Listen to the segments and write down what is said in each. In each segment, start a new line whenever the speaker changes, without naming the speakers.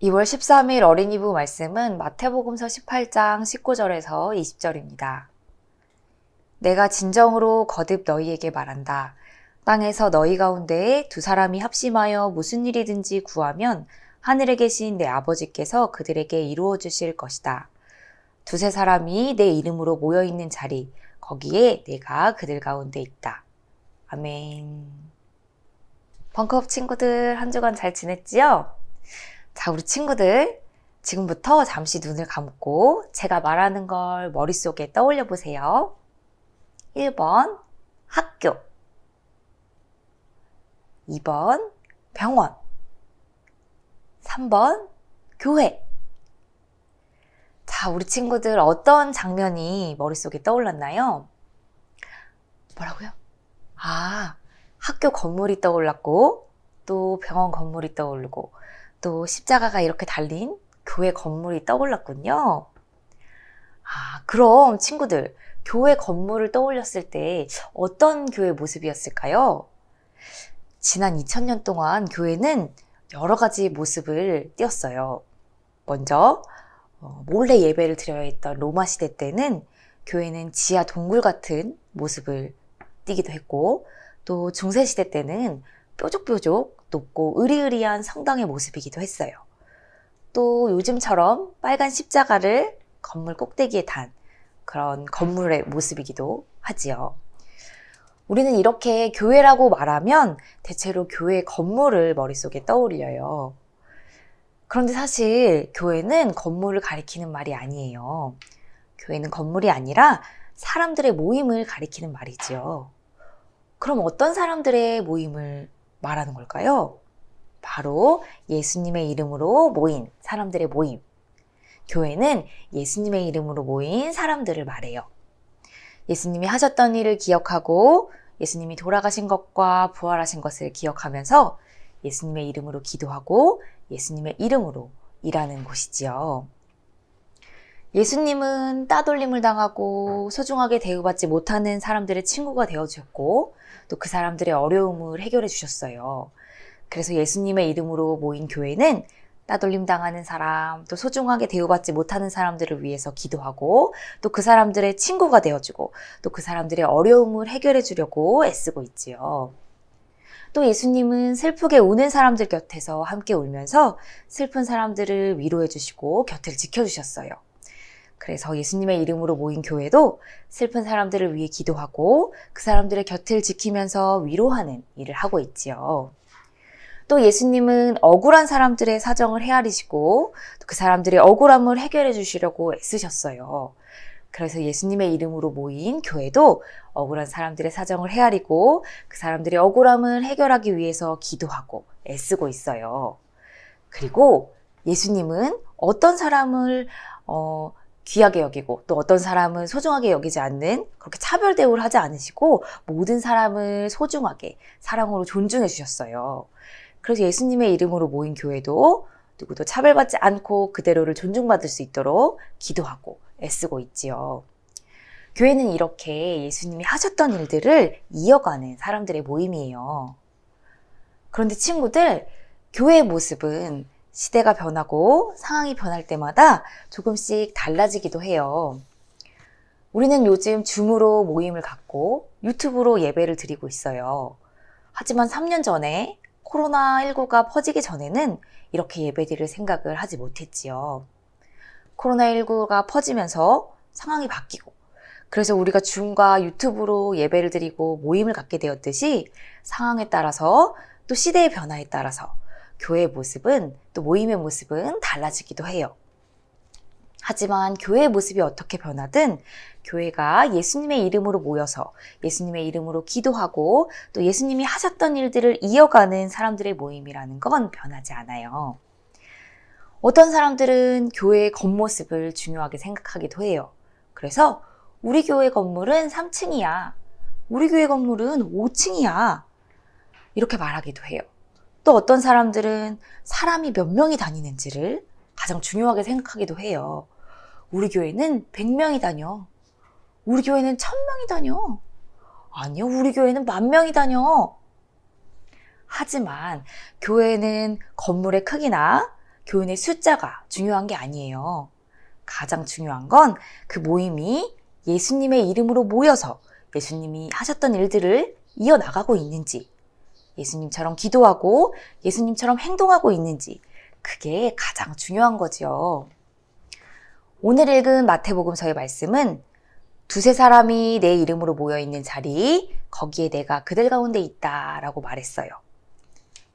2월 13일 어린이부 말씀은 마태복음서 18장 19절에서 20절입니다. 내가 진정으로 거듭 너희에게 말한다. 땅에서 너희 가운데에 두 사람이 합심하여 무슨 일이든지 구하면 하늘에 계신 내 아버지께서 그들에게 이루어 주실 것이다. 두세 사람이 내 이름으로 모여 있는 자리, 거기에 내가 그들 가운데 있다. 아멘. 벙커업 친구들 한 주간 잘 지냈지요? 자, 우리 친구들 지금부터 잠시 눈을 감고 제가 말하는 걸 머릿속에 떠올려 보세요. 1번 학교, 2번 병원, 3번 교회. 자, 우리 친구들 어떤 장면이 머릿속에 떠올랐나요? 뭐라고요? 학교 건물이 떠올랐고, 또 병원 건물이 떠오르고, 또 십자가가 이렇게 달린 교회 건물이 떠올랐군요. 그럼 친구들, 교회 건물을 떠올렸을 때 어떤 교회 모습이었을까요? 지난 2000년 동안 교회는 여러 가지 모습을 띄었어요. 먼저 몰래 예배를 드려야 했던 로마 시대 때는 교회는 지하 동굴 같은 모습을 띠기도 했고, 또 중세시대 때는 뾰족뾰족 높고 으리으리한 성당의 모습이기도 했어요. 또 요즘처럼 빨간 십자가를 건물 꼭대기에 단 그런 건물의 모습이기도 하지요. 우리는 이렇게 교회라고 말하면 대체로 교회 건물을 머릿속에 떠올려요. 그런데 사실 교회는 건물을 가리키는 말이 아니에요. 교회는 건물이 아니라 사람들의 모임을 가리키는 말이지요. 그럼 어떤 사람들의 모임을 말하는 걸까요? 바로 예수님의 이름으로 모인 사람들의 모임. 교회는 예수님의 이름으로 모인 사람들을 말해요. 예수님이 하셨던 일을 기억하고 예수님이 돌아가신 것과 부활하신 것을 기억하면서 예수님의 이름으로 기도하고 예수님의 이름으로 일하는 곳이지요. 예수님은 따돌림을 당하고 소중하게 대우받지 못하는 사람들의 친구가 되어주셨고, 또 그 사람들의 어려움을 해결해 주셨어요. 그래서 예수님의 이름으로 모인 교회는 따돌림 당하는 사람, 또 소중하게 대우받지 못하는 사람들을 위해서 기도하고, 또 그 사람들의 친구가 되어주고, 또 그 사람들의 어려움을 해결해 주려고 애쓰고 있지요. 또 예수님은 슬프게 우는 사람들 곁에서 함께 울면서 슬픈 사람들을 위로해 주시고 곁을 지켜주셨어요. 그래서 예수님의 이름으로 모인 교회도 슬픈 사람들을 위해 기도하고 그 사람들의 곁을 지키면서 위로하는 일을 하고 있지요. 또 예수님은 억울한 사람들의 사정을 헤아리시고 그 사람들의 억울함을 해결해 주시려고 애쓰셨어요. 그래서 예수님의 이름으로 모인 교회도 억울한 사람들의 사정을 헤아리고 그 사람들의 억울함을 해결하기 위해서 기도하고 애쓰고 있어요. 그리고 예수님은 어떤 사람을 귀하게 여기고 또 어떤 사람은 소중하게 여기지 않는, 그렇게 차별 대우를 하지 않으시고 모든 사람을 소중하게 사랑으로 존중해 주셨어요. 그래서 예수님의 이름으로 모인 교회도 누구도 차별받지 않고 그대로를 존중받을 수 있도록 기도하고 애쓰고 있지요. 교회는 이렇게 예수님이 하셨던 일들을 이어가는 사람들의 모임이에요. 그런데 친구들, 교회의 모습은 시대가 변하고 상황이 변할 때마다 조금씩 달라지기도 해요. 우리는 요즘 줌으로 모임을 갖고 유튜브로 예배를 드리고 있어요. 하지만 3년 전에 코로나19가 퍼지기 전에는 이렇게 예배드릴 생각을 하지 못했지요. 코로나19가 퍼지면서 상황이 바뀌고, 그래서 우리가 줌과 유튜브로 예배를 드리고 모임을 갖게 되었듯이 상황에 따라서 또 시대의 변화에 따라서 교회의 모습은, 또 모임의 모습은 달라지기도 해요. 하지만 교회의 모습이 어떻게 변하든 교회가 예수님의 이름으로 모여서 예수님의 이름으로 기도하고 또 예수님이 하셨던 일들을 이어가는 사람들의 모임이라는 건 변하지 않아요. 어떤 사람들은 교회의 겉모습을 중요하게 생각하기도 해요. 그래서 우리 교회 건물은 3층이야. 우리 교회 건물은 5층이야. 이렇게 말하기도 해요. 또 어떤 사람들은 사람이 몇 명이 다니는지를 가장 중요하게 생각하기도 해요. 우리 교회는 100명이 다녀. 우리 교회는 1000명이 다녀. 아니요, 우리 교회는 10,000명이 다녀. 하지만 교회는 건물의 크기나 교인의 숫자가 중요한 게 아니에요. 가장 중요한 건 그 모임이 예수님의 이름으로 모여서 예수님이 하셨던 일들을 이어나가고 있는지, 예수님처럼 기도하고 예수님처럼 행동하고 있는지, 그게 가장 중요한 거죠. 오늘 읽은 마태복음서의 말씀은 두세 사람이 내 이름으로 모여있는 자리, 거기에 내가 그들 가운데 있다라고 말했어요.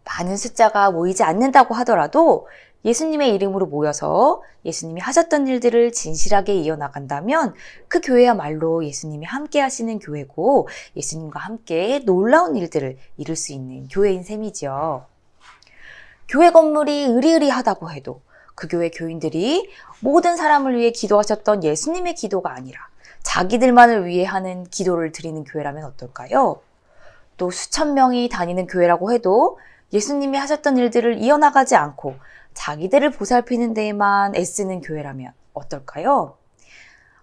많은 숫자가 모이지 않는다고 하더라도 예수님의 이름으로 모여서 예수님이 하셨던 일들을 진실하게 이어나간다면 그 교회야말로 예수님이 함께 하시는 교회고 예수님과 함께 놀라운 일들을 이룰 수 있는 교회인 셈이죠. 교회 건물이 으리으리하다고 해도 그 교회 교인들이 모든 사람을 위해 기도하셨던 예수님의 기도가 아니라 자기들만을 위해 하는 기도를 드리는 교회라면 어떨까요? 또 수천 명이 다니는 교회라고 해도 예수님이 하셨던 일들을 이어나가지 않고 자기들을 보살피는 데에만 애쓰는 교회라면 어떨까요?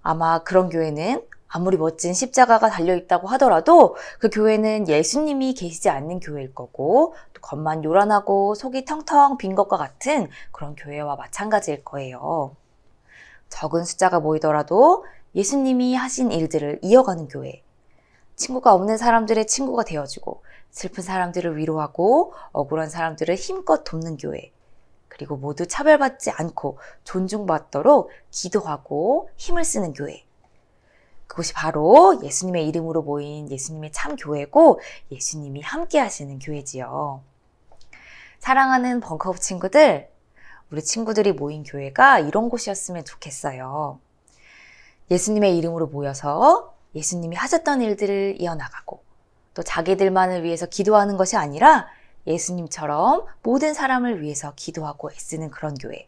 아마 그런 교회는 아무리 멋진 십자가가 달려있다고 하더라도 그 교회는 예수님이 계시지 않는 교회일 거고 또 겉만 요란하고 속이 텅텅 빈 것과 같은 그런 교회와 마찬가지일 거예요. 적은 숫자가 모이더라도 예수님이 하신 일들을 이어가는 교회. 친구가 없는 사람들의 친구가 되어주고 슬픈 사람들을 위로하고 억울한 사람들을 힘껏 돕는 교회. 그리고 모두 차별받지 않고 존중받도록 기도하고 힘을 쓰는 교회. 그것이 바로 예수님의 이름으로 모인 예수님의 참 교회고 예수님이 함께 하시는 교회지요. 사랑하는 벙커업 친구들, 우리 친구들이 모인 교회가 이런 곳이었으면 좋겠어요. 예수님의 이름으로 모여서 예수님이 하셨던 일들을 이어나가고 또 자기들만을 위해서 기도하는 것이 아니라 예수님처럼 모든 사람을 위해서 기도하고 애쓰는 그런 교회.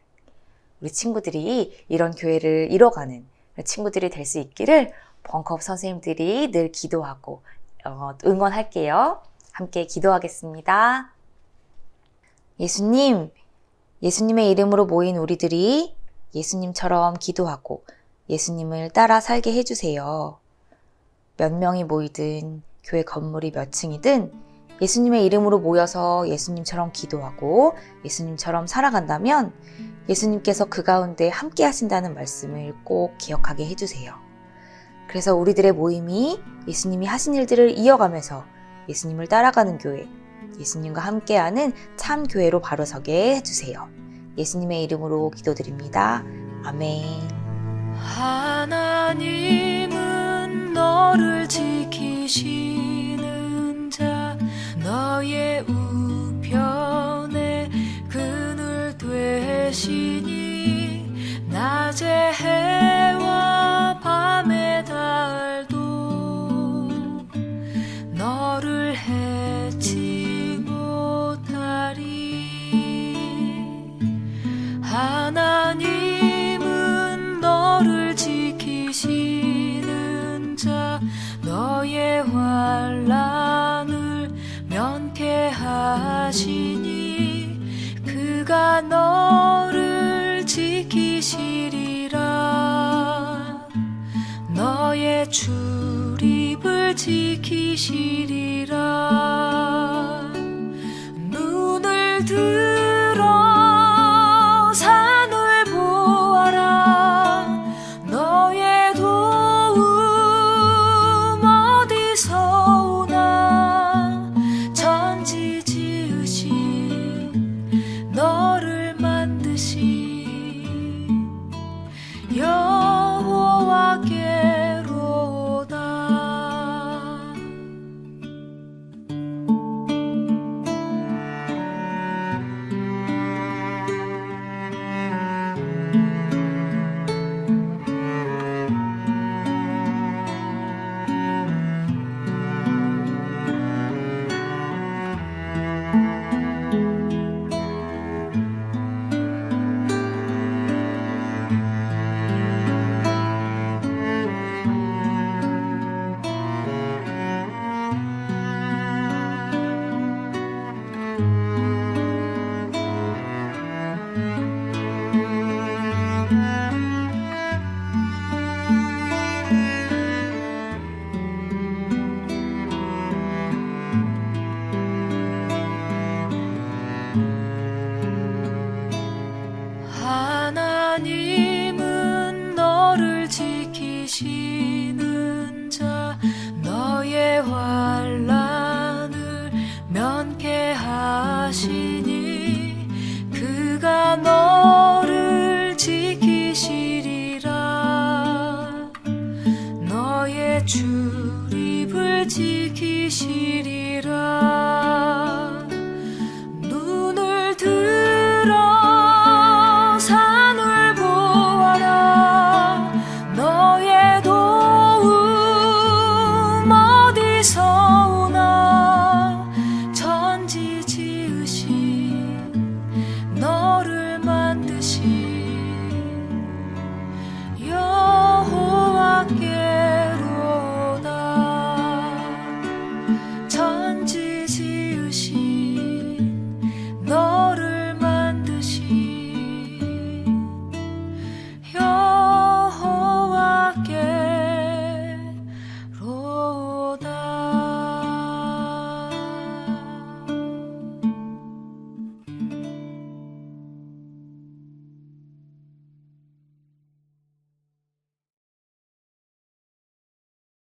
우리 친구들이 이런 교회를 이뤄가는 친구들이 될 수 있기를 벙커업 선생님들이 늘 기도하고 응원할게요. 함께 기도하겠습니다. 예수님, 예수님의 이름으로 모인 우리들이 예수님처럼 기도하고 예수님을 따라 살게 해주세요. 몇 명이 모이든 교회 건물이 몇 층이든 예수님의 이름으로 모여서 예수님처럼 기도하고 예수님처럼 살아간다면 예수님께서 그 가운데 함께 하신다는 말씀을 꼭 기억하게 해주세요. 그래서 우리들의 모임이 예수님이 하신 일들을 이어가면서 예수님을 따라가는 교회, 예수님과 함께하는 참 교회로 바로 서게 해주세요. 예수님의 이름으로 기도드립니다. 아멘.
하나님은 너를 지키시는 자, 너의 우편에 그늘 되시니 낮에 해와 밤의 달도 너를 해치 못하리. 하나님은 너를 지키시는 자, 너의 환난을 면케하시니 그가 너를 지키시리라. 너의 출입을 지키시리라. 눈을 들어 산을 보아라. 너의 도움 어디서 오나. 천지 지으신 너를 만드신 여호와께로다. 함께 하시니 그가 너를 지키시리라. 너의 출입을 지키시리라. 눈을 들어 산을 보아라. 너의 도움 어디서 오나. 천지지